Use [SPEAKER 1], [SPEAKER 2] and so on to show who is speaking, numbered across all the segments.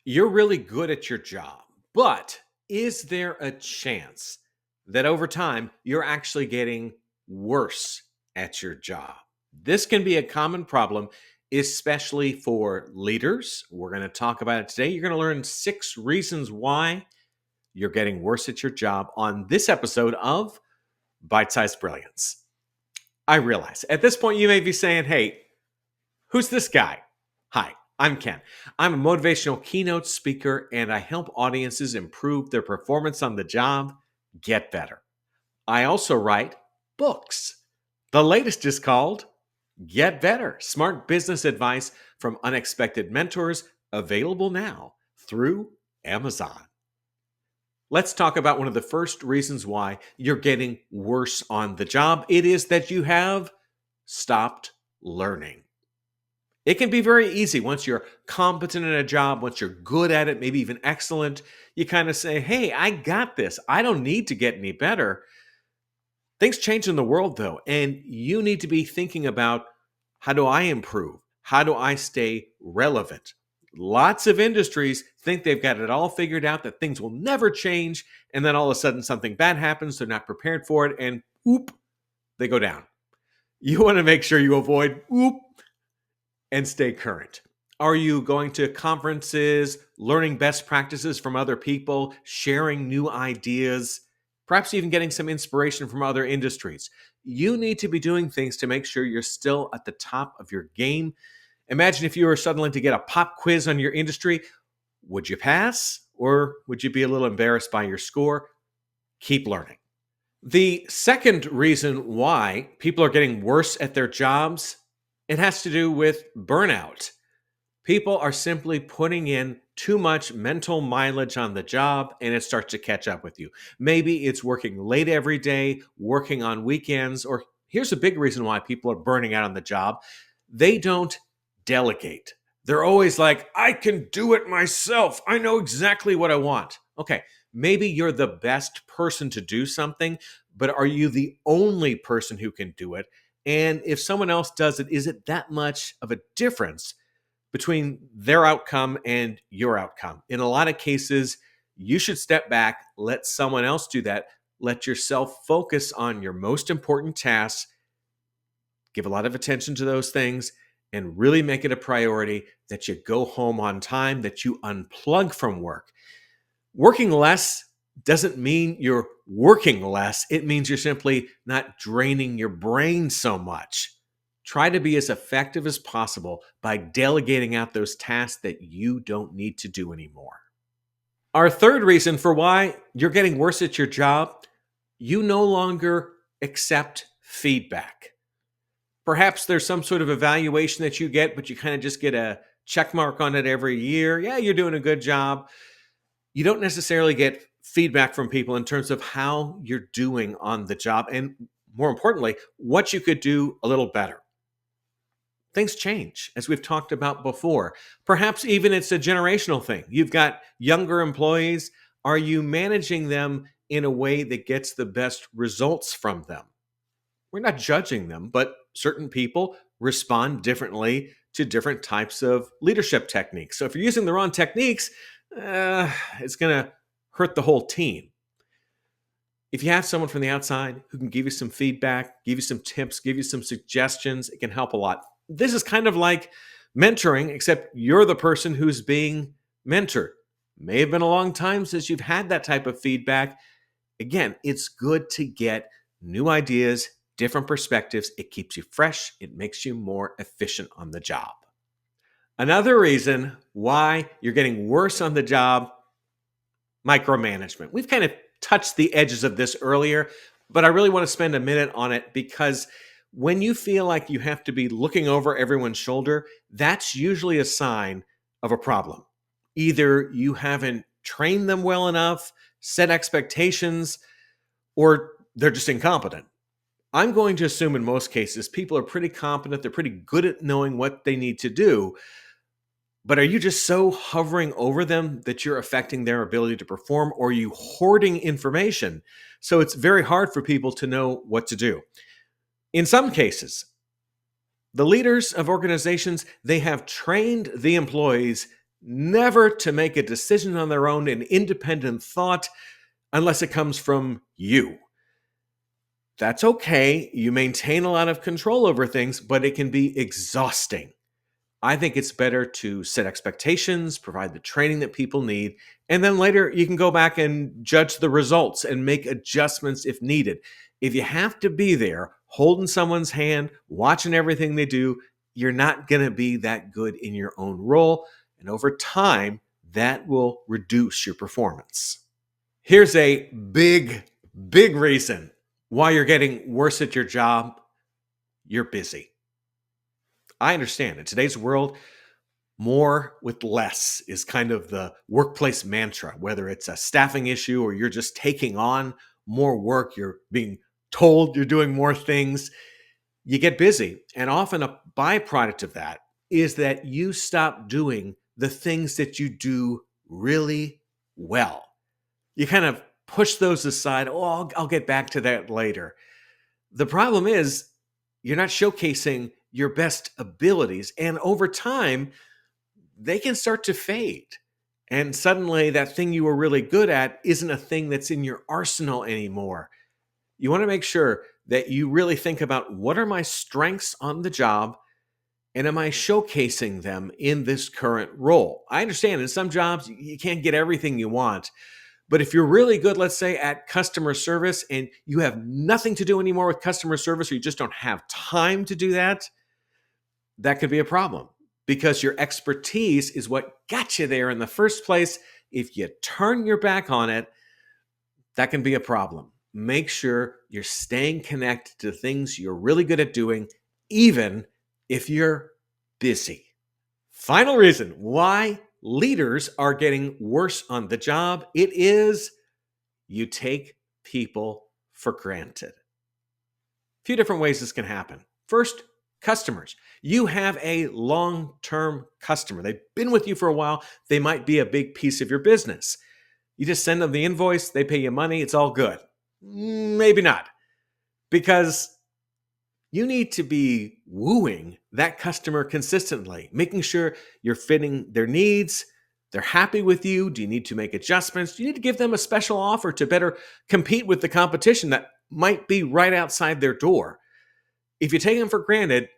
[SPEAKER 1] You're really good at your job, but is there a chance that over time you're actually getting worse at your job? This can be a common problem, especially for leaders. We're going to talk about it today. You're going to learn 6 reasons why you're getting worse at your job on this episode of Bite-Sized Brilliance. I realize at this point you may be saying, hey, who's this guy? Hi, I'm Ken. I'm a motivational keynote speaker and I help audiences improve their performance on the job, get better. I also write books. The latest is called Get Better: Smart Business Advice from Unexpected Mentors, available now through Amazon. Let's talk about one of the first reasons why you're getting worse on the job. It is that you have stopped learning. It can be very easy once you're competent in a job, once you're good at it, maybe even excellent. You kind of say, hey, I got this. I don't need to get any better. Things change in the world, though, and you need to be thinking about, how do I improve? How do I stay relevant? Lots of industries think they've got it all figured out, that things will never change, and then all of a sudden something bad happens, they're not prepared for it, and whoop, they go down. You want to make sure you avoid whoop and stay current. Are you going to conferences, learning best practices from other people, sharing new ideas, perhaps even getting some inspiration from other industries? You need to be doing things to make sure you're still at the top of your game. Imagine if you were suddenly to get a pop quiz on your industry. Would you pass, or would you be a little embarrassed by your score? Keep learning. The second reason why people are getting worse at their jobs, it has to do with burnout. People are simply putting in too much mental mileage on the job, and it starts to catch up with you. Maybe it's working late every day, working on weekends, or here's a big reason why people are burning out on the job. They don't delegate. They're always like, I can do it myself. I know exactly what I want. Okay, maybe you're the best person to do something, but are you the only person who can do it? And if someone else does it, is it that much of a difference between their outcome and your outcome? In a lot of cases, you should step back, let someone else do that, let yourself focus on your most important tasks, give a lot of attention to those things, and really make it a priority that you go home on time, that you unplug from work. Working less doesn't mean you're working less. It means you're simply not draining your brain so much. Try to be as effective as possible by delegating out those tasks that you don't need to do anymore. Our third reason for why you're getting worse at your job, you no longer accept feedback. Perhaps there's some sort of evaluation that you get, but you kind of just get a check mark on it every year. Yeah, you're doing a good job. You don't necessarily get feedback from people in terms of how you're doing on the job, and more importantly, what you could do a little better. Things change, as we've talked about before. Perhaps even it's a generational thing. You've got younger employees. Are you managing them in a way that gets the best results from them? We're not judging them, but certain people respond differently to different types of leadership techniques. So if you're using the wrong techniques, it's going to hurt the whole team. If you have someone from the outside who can give you some feedback, give you some tips, give you some suggestions, it can help a lot. This is kind of like mentoring, except you're the person who's being mentored. May have been a long time since you've had that type of feedback. Again, it's good to get new ideas, different perspectives. It keeps you fresh. It makes you more efficient on the job. Another reason why you're getting worse on the job, micromanagement. We've kind of touched the edges of this earlier, but I really want to spend a minute on it because when you feel like you have to be looking over everyone's shoulder, that's usually a sign of a problem. Either you haven't trained them well enough, set expectations, or they're just incompetent. I'm going to assume in most cases, people are pretty competent. They're pretty good at knowing what they need to do. But are you just so hovering over them that you're affecting their ability to perform, or are you hoarding information so it's very hard for people to know what to do? In some cases, the leaders of organizations, they have trained the employees never to make a decision on their own, an independent thought, unless it comes from you. That's okay. You maintain a lot of control over things, but it can be exhausting. I think it's better to set expectations, provide the training that people need, and then later you can go back and judge the results and make adjustments if needed. If you have to be there holding someone's hand, watching everything they do, you're not going to be that good in your own role. And over time, that will reduce your performance. Here's a big reason why you're getting worse at your job. You're busy. I understand in today's world, more with less is kind of the workplace mantra, whether it's a staffing issue or you're just taking on more work, you're being told you're doing more things, you get busy. And often a byproduct of that is that you stop doing the things that you do really well. You kind of push those aside. Oh, I'll get back to that later. The problem is you're not showcasing your best abilities. And over time, they can start to fade. And suddenly that thing you were really good at isn't a thing that's in your arsenal anymore. You want to make sure that you really think about, what are my strengths on the job? And am I showcasing them in this current role? I understand in some jobs you can't get everything you want. But if you're really good, let's say, at customer service, and you have nothing to do anymore with customer service, or you just don't have time to do that, that could be a problem, because your expertise is what got you there in the first place. If you turn your back on it, that can be a problem. Make sure you're staying connected to things you're really good at doing, even if you're busy. Final reason why leaders are getting worse on the job, it is you take people for granted. A few different ways this can happen. First, customers. You have a long-term customer. They've been with you for a while. They might be a big piece of your business. You just send them the invoice, they pay you money, it's all good. Maybe not, because you need to be wooing that customer consistently, making sure you're fitting their needs. They're happy with you. Do you need to make adjustments? Do you need to give them a special offer to better compete with the competition that might be right outside their door? If you take them for granted,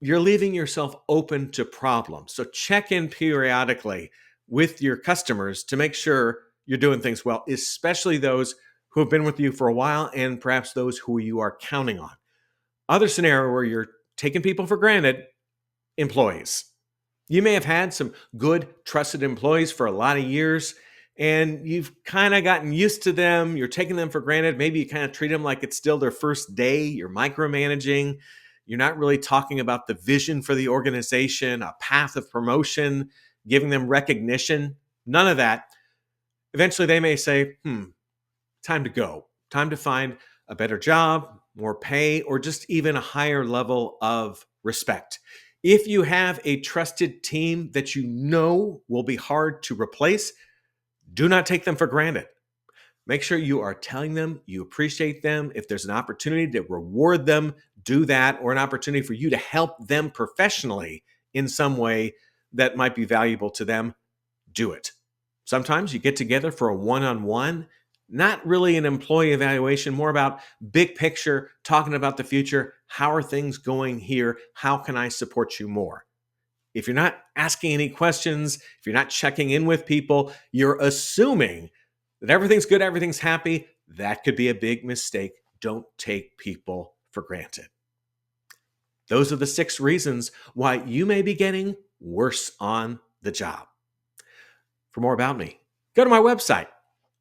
[SPEAKER 1] you're leaving yourself open to problems. So check in periodically with your customers to make sure you're doing things well, especially those who have been with you for a while and perhaps those who you are counting on. Other scenario where you're taking people for granted, employees. You may have had some good, trusted employees for a lot of years, and you've kind of gotten used to them. You're taking them for granted. Maybe you kind of treat them like it's still their first day. You're micromanaging. You're not really talking about the vision for the organization, a path of promotion, giving them recognition. None of that. Eventually, they may say, time to go. Time to find a better job, more pay, or just even a higher level of respect. If you have a trusted team that you know will be hard to replace, do not take them for granted. Make sure you are telling them you appreciate them. If there's an opportunity to reward them, do that, or an opportunity for you to help them professionally in some way that might be valuable to them, do it. Sometimes you get together for a one-on-one, not really an employee evaluation, more about big picture, talking about the future. How are things going here? How can I support you more? If you're not asking any questions, if you're not checking in with people, you're assuming that everything's good, everything's happy. That could be a big mistake. Don't take people for granted. Those are the 6 reasons why you may be getting worse on the job. For more about me, go to my website,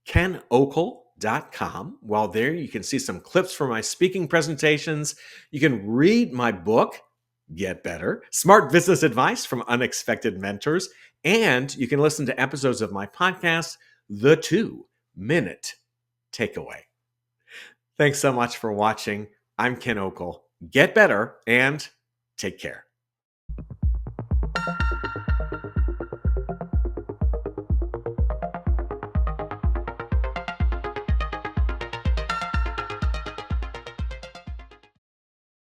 [SPEAKER 1] kenokel.com. While there, you can see some clips from my speaking presentations. You can read my book, Get Better, Smart Business Advice from Unexpected Mentors, and you can listen to episodes of my podcast, The 2-Minute Takeaway. Thanks so much for watching. I'm Ken Okel. Get better and take care.